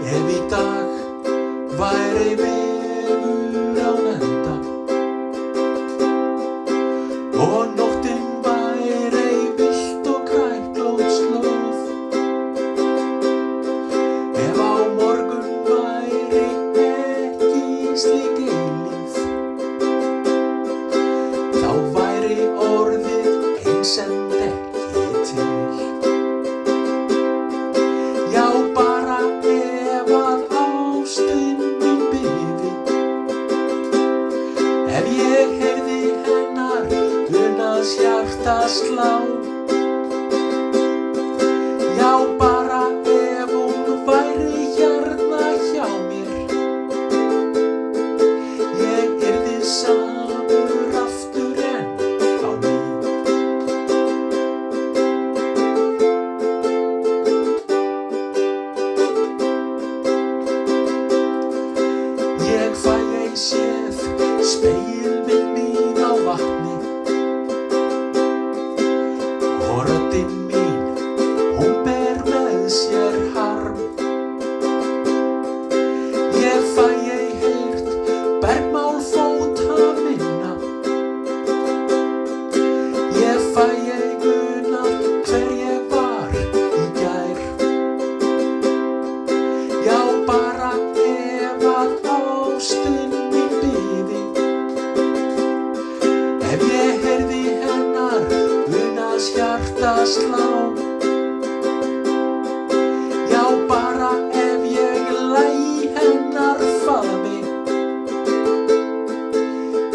Ef í dag væri vegur án enda og nóttin væri villt og kræklótt slóð, ef á morgun væri ekki slík eilífð, þá væri orðið einsemd ekki til. Já, bara ef að ástin mín biði, ef ég heyrði hennar unaðs hjarta slá. Já, bara ef hún væri hérna hjá mér, ég yrði samur aftur en á ný. Ég fæ ei séð spegilmynd mín á vatni og röddin mín, hún ber með sér harm. Ég fæ ei heyrt bergmál fóta minna, ég fæ ei munað hver ég var í gær. Já, bara ef að ástin mín biði, ef ég heyrði hennar unaðs hjarta slá. Já, bara ef ég lægi hennar faðmi,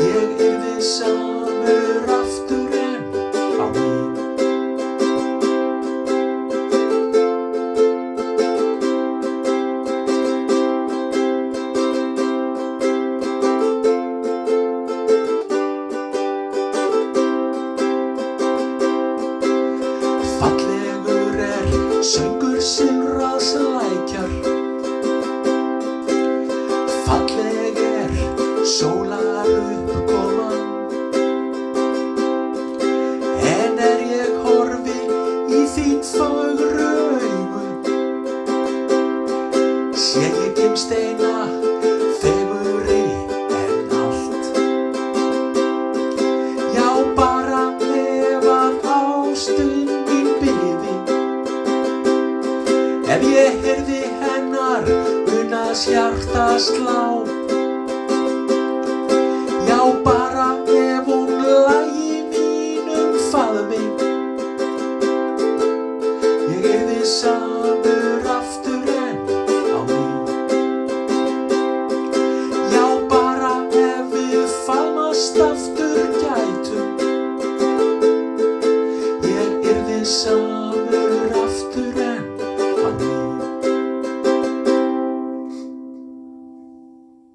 ég yrði samur aftur en á ný. Fallegur söngur silfraðs lækjar, falleg sólar uppkoman, en ég horfi í þín fögru augu, sé ég gimsteina fegurri en allt. Já, bara ef að ástin mín biði, ef ég heyrði hennar unaðs hjarta slá. Já, bara ef hún lægi í mínum faðmi, ég yrði samur aftur en á ný. Já, bara ef við faðmast aftur gætum, ég yrði samur